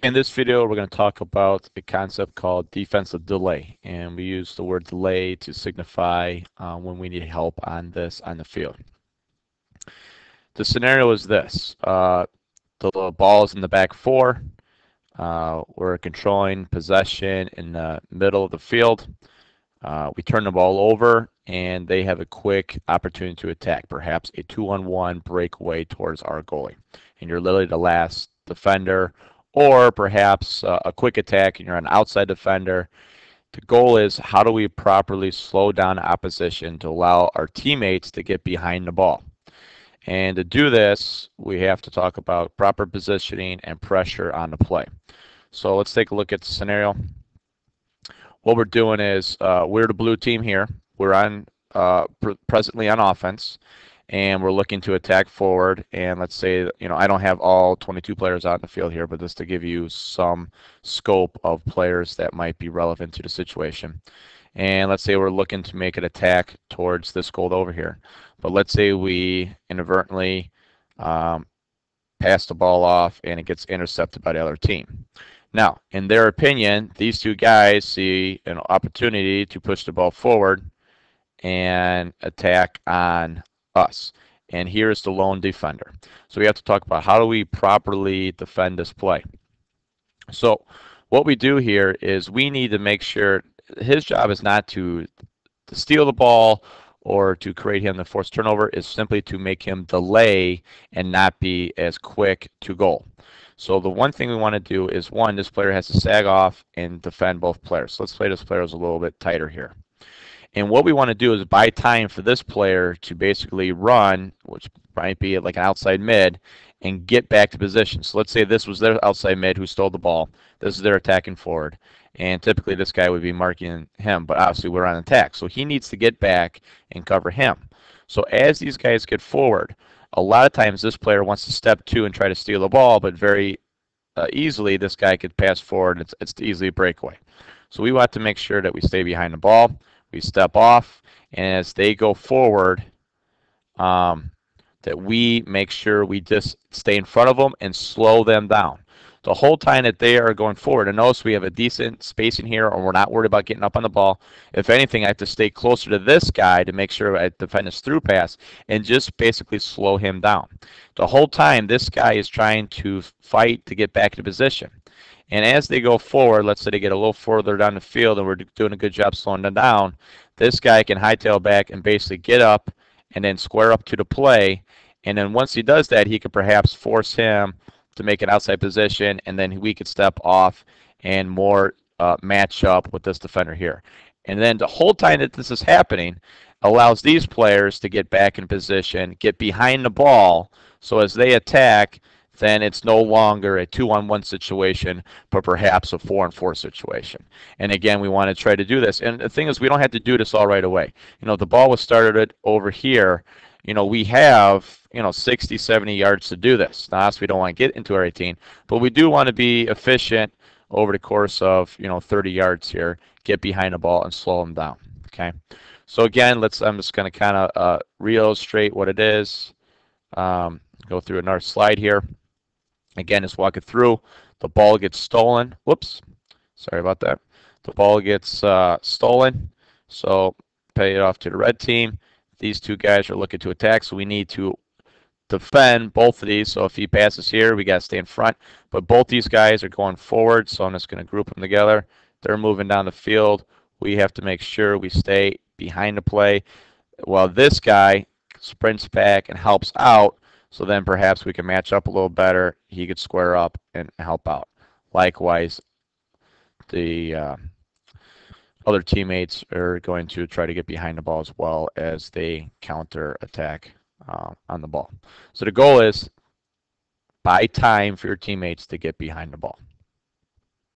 In this video, we're going to talk about a concept called defensive delay, and we use the word delay to signify when we need help on the field. The scenario is this: the ball is in the back four. We're controlling possession in the middle of the field. We turn the ball over, and they have a quick opportunity to attack, perhaps a 2-on-1 breakaway towards our goalie, and you're literally the last defender. Or perhaps a quick attack and you're an outside defender. The goal is, how do we properly slow down opposition to allow our teammates to get behind the ball? And to do this, we have to talk about proper positioning and pressure on the play. So let's take a look at the scenario. What we're doing is we're the blue team here. We're on presently on offense, and we're looking to attack forward. And let's say, I don't have all 22 players out in the field here, but just to give you some scope of players that might be relevant to the situation. And let's say we're looking to make an attack towards this goal over here. But let's say we inadvertently pass the ball off and it gets intercepted by the other team. Now, in their opinion, these two guys see an opportunity to push the ball forward and attack on us. And here's the lone defender. So we have to talk about, how do we properly defend this play? So what we do here is we need to make sure his job is not to steal the ball or to create him the forced turnover, is simply to make him delay and not be as quick to goal. So the one thing we want to do is, one, this player has to sag off and defend both players. So let's play this player a little bit tighter here. And what we want to do is buy time for this player to basically run, which might be like an outside mid, and get back to position. So let's say this was their outside mid who stole the ball. This is their attacking forward. And typically this guy would be marking him, but obviously we're on attack. So he needs to get back and cover him. So as these guys get forward, a lot of times this player wants to step two and try to steal the ball, but very easily this guy could pass forward. And it's easily a breakaway. So we want to make sure that we stay behind the ball. We step off, and as they go forward, that we make sure we just stay in front of them and slow them down. The whole time that they are going forward, and notice we have a decent spacing here, or we're not worried about getting up on the ball. If anything, I have to stay closer to this guy to make sure I defend his through pass and just basically slow him down. The whole time, this guy is trying to fight to get back into position. And as they go forward, let's say they get a little further down the field and we're doing a good job slowing them down, this guy can hightail back and basically get up and then square up to the play. And then once he does that, he could perhaps force him to make an outside position, and then we could step off and more match up with this defender here. And then the whole time that this is happening allows these players to get back in position, get behind the ball, so as they attack, then it's no longer a 2-on-1 situation, but perhaps a 4-on-4 situation. And again, we want to try to do this. And the thing is, we don't have to do this all right away. The ball was started over here. We have, 60, 70 yards to do this. Now, we don't want to get into our 18, but we do want to be efficient over the course of, 30 yards here, get behind the ball and slow them down. Okay. So again, I'm just going to kind of re-illustrate what it is. Go through another slide here. Again, just walk it through. The ball gets stolen. Whoops. Sorry about that. The ball gets stolen. So pay it off to the red team. These two guys are looking to attack, so we need to defend both of these. So if he passes here, we got to stay in front. But both these guys are going forward, so I'm just going to group them together. They're moving down the field. We have to make sure we stay behind the play while this guy sprints back and helps out. So then perhaps we can match up a little better. He could square up and help out. Likewise, the other teammates are going to try to get behind the ball as well as they counter attack on the ball. So the goal is buy time for your teammates to get behind the ball.